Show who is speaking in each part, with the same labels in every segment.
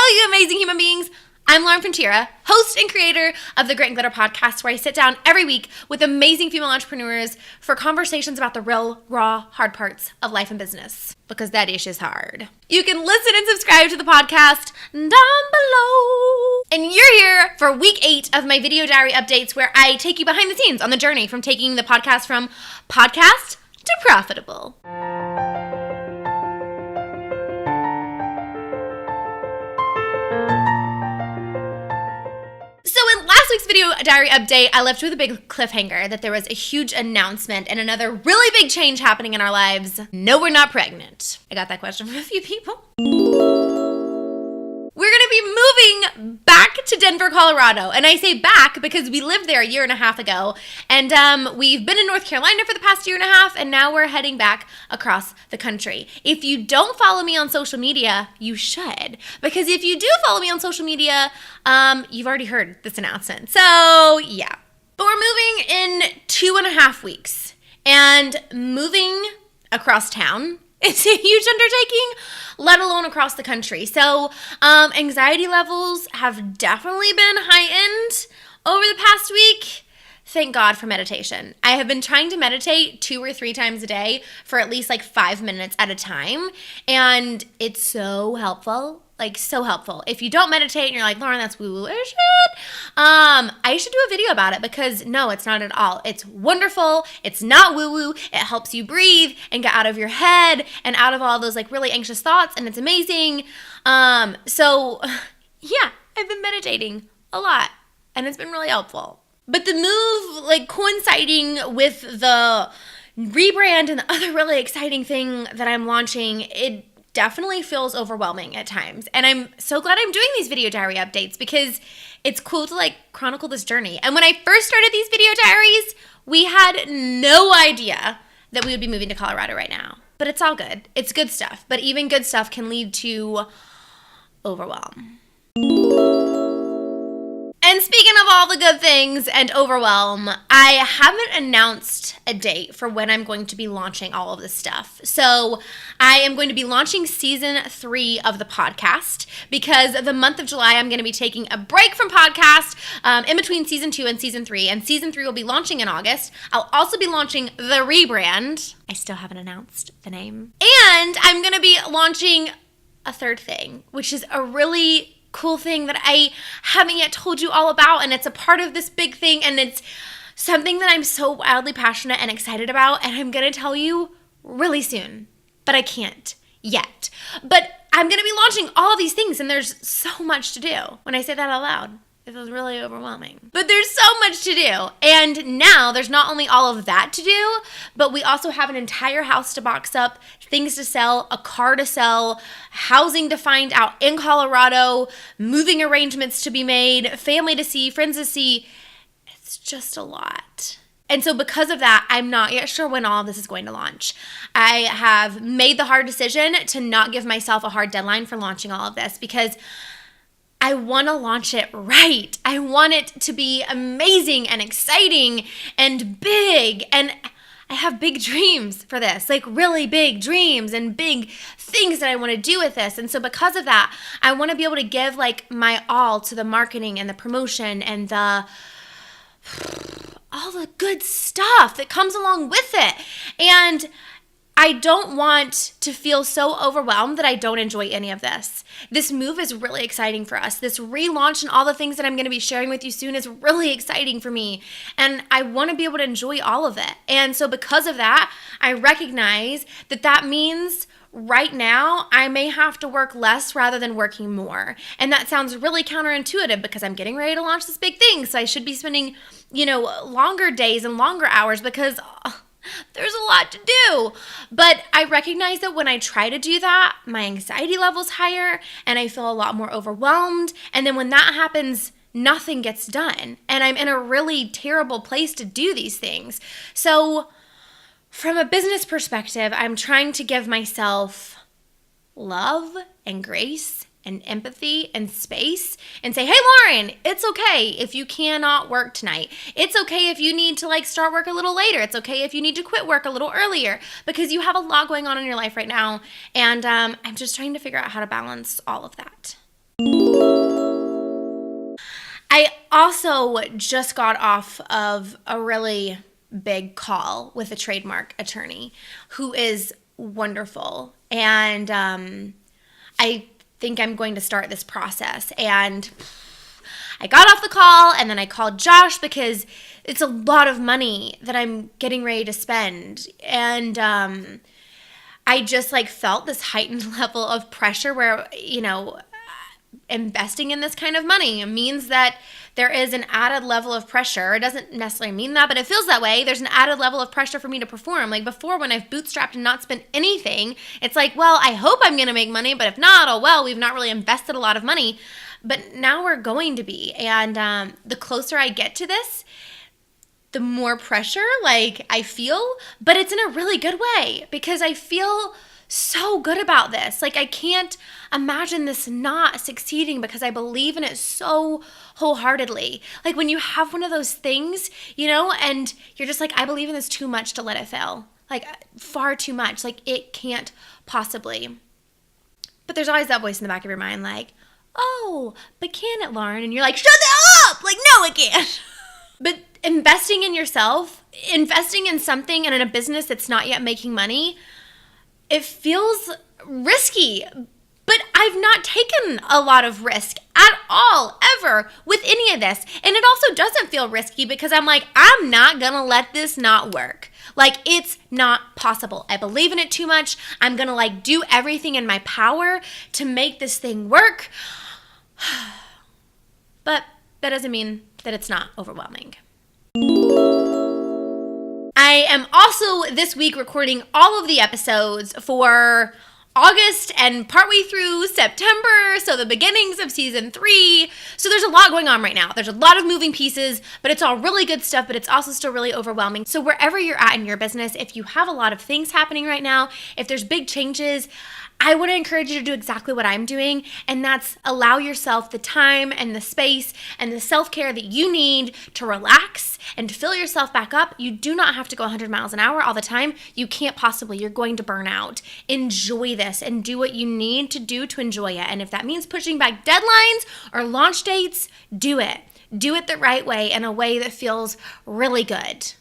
Speaker 1: you amazing human beings. I'm Lauren Frontiera, host and creator of the Grit and Glitter podcast, where I sit down every week with amazing female entrepreneurs for conversations about the real, raw, hard parts of life and business, because that ish is hard. You can listen and subscribe to the podcast down below. And you're here for week 8 of my video diary updates, where I take you behind the scenes on the journey from taking the podcast from podcast to profitable. Last week's video diary update, I left with a big cliffhanger that there was a huge announcement and another really big change happening in our lives. No, we're not pregnant. I got that question from a few people. We're going to be moving back to Denver, Colorado. And I say back because we lived there a year and a half ago. And we've been in North Carolina for the past year and a half. And now we're heading back across the country. If you don't follow me on social media, you should. Because if you do follow me on social media, you've already heard this announcement. So yeah. But we're moving in 2.5 weeks. And moving across town, it's a huge undertaking, let alone across the country. So anxiety levels have definitely been heightened over the past week. Thank God for meditation. I have been trying to meditate 2 or 3 times a day for at least 5 minutes at a time. And it's so helpful. So helpful. If you don't meditate and you're like, Lauren, that's woo-woo, I should do a video about it, because no, it's not at all. It's wonderful. It's not woo-woo. It helps you breathe and get out of your head and out of all those really anxious thoughts, and it's amazing. So yeah, I've been meditating a lot and it's been really helpful. But the move, coinciding with the rebrand and the other really exciting thing that I'm launching, it definitely feels overwhelming at times. And I'm so glad I'm doing these video diary updates, because it's cool to chronicle this journey. And when I first started these video diaries, we had no idea that we would be moving to Colorado right now. But it's all good. It's good stuff. But even good stuff can lead to overwhelm. And speaking of all the good things and overwhelm, I haven't announced a date for when I'm going to be launching all of this stuff. So I am going to be launching season 3 of the podcast, because the month of July, I'm going to be taking a break from podcast in between season 2 and season 3. And season 3 will be launching in August. I'll also be launching the rebrand. I still haven't announced the name. And I'm going to be launching a third thing, which is a really cool thing that I haven't yet told you all about, and it's a part of this big thing, and it's something that I'm so wildly passionate and excited about, and I'm gonna tell you really soon, but I can't yet. But I'm gonna be launching all these things, and there's so much to do. When I say that out loud, it feels really overwhelming. But there's so much to do. And now there's not only all of that to do, but we also have an entire house to box up, things to sell, a car to sell, housing to find out in Colorado, moving arrangements to be made, family to see, friends to see. It's just a lot. And so because of that, I'm not yet sure when all of this is going to launch. I have made the hard decision to not give myself a hard deadline for launching all of this, because I want to launch it right. I want it to be amazing and exciting and big. And I have big dreams for this, really big dreams and big things that I want to do with this. And so because of that, I want to be able to give my all to the marketing and the promotion and all the good stuff that comes along with it. And I don't want to feel so overwhelmed that I don't enjoy any of this. This move is really exciting for us. This relaunch and all the things that I'm going to be sharing with you soon is really exciting for me. And I want to be able to enjoy all of it. And so because of that, I recognize that that means right now I may have to work less rather than working more. And that sounds really counterintuitive, because I'm getting ready to launch this big thing. So I should be spending, longer days and longer hours, because there's a lot to do. But I recognize that when I try to do that, my anxiety level's higher and I feel a lot more overwhelmed. And then when that happens, nothing gets done. And I'm in a really terrible place to do these things. So from a business perspective, I'm trying to give myself love and grace and empathy and space and say, hey, Lauren, it's okay if you cannot work tonight. It's okay if you need to start work a little later. It's okay if you need to quit work a little earlier, because you have a lot going on in your life right now. And I'm just trying to figure out how to balance all of that. I also just got off of a really big call with a trademark attorney who is wonderful. And I think I'm going to start this process. And I got off the call and then I called Josh because it's a lot of money that I'm getting ready to spend. And I just like felt this heightened level of pressure where, investing in this kind of money means that there is an added level of pressure. It doesn't necessarily mean that, but it feels that way. There's an added level of pressure for me to perform. Like before, when I've bootstrapped and not spent anything, it's like, well, I hope I'm going to make money, but if not, oh well, we've not really invested a lot of money. But now we're going to be. And the closer I get to this, the more pressure like I feel, but it's in a really good way because I feel so good about this. Like I can't imagine this not succeeding because I believe in it so wholeheartedly. Like when you have one of those things, and you're just like, I believe in this too much to let it fail. Like far too much. Like it can't possibly. But there's always that voice in the back of your mind like, oh, but can it, Lauren? And you're like, shut that up! Like, no, it can't. But investing in yourself, investing in something and in a business that's not yet making money, it feels risky, but I've not taken a lot of risk at all, ever, with any of this. And it also doesn't feel risky because I'm like, I'm not gonna let this not work. Like, it's not possible. I believe in it too much. I'm gonna do everything in my power to make this thing work. But that doesn't mean that it's not overwhelming. I am also this week recording all of the episodes for August and partway through September, so the beginnings of season 3. So there's a lot going on right now. There's a lot of moving pieces, but it's all really good stuff, but it's also still really overwhelming. So wherever you're at in your business, if you have a lot of things happening right now, if there's big changes, I want to encourage you to do exactly what I'm doing, and that's allow yourself the time and the space and the self-care that you need to relax and to fill yourself back up. You do not have to go 100 miles an hour all the time. You can't possibly. You're going to burn out. Enjoy this and do what you need to do to enjoy it. And if that means pushing back deadlines or launch dates, do it. Do it the right way, in a way that feels really good.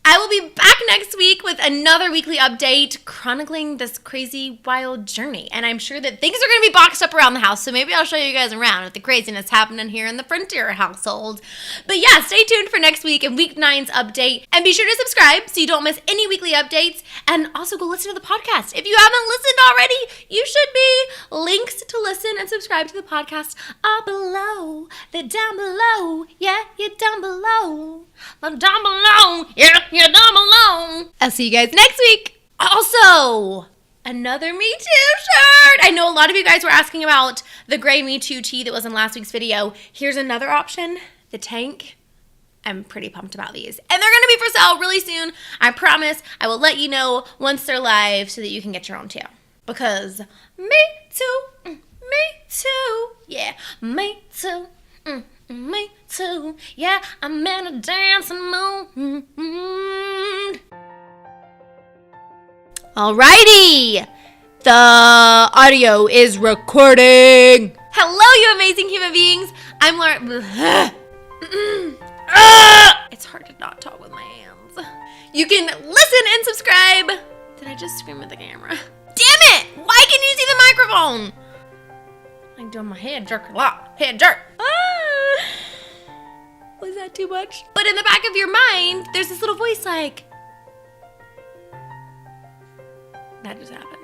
Speaker 1: I will be back next week with another weekly update chronicling this crazy, wild journey. And I'm sure that things are going to be boxed up around the house, so maybe I'll show you guys around with the craziness happening here in the Frontier household. But yeah, stay tuned for next week and week 9's update. And be sure to subscribe so you don't miss any weekly updates. And also go listen to the podcast. If you haven't listened already, you should be. Links to listen and subscribe to the podcast are below. They're down below. Yeah, you're down below. They're down below. Yeah, you're down below. I'll see you guys next week. Also, another Me Too shirt. I know a lot of you guys were asking about the gray Me Too tee that was in last week's video. Here's another option, the tank. I'm pretty pumped about these. And they're going to be for sale really soon. I promise. I will let you know once they're live so that you can get your own too. Because me too, yeah, me too. Me too, yeah, I'm in a dancing mood. Alrighty, the audio is recording. Hello, you amazing human beings. I'm Lauren. It's hard to not talk with my hands. You can listen and subscribe. Did I just scream at the camera? Damn it! Why can you see the microphone? I'm doing my head jerk a lot. Head jerk. Was that too much? But in the back of your mind, there's this little voice like, that just happened.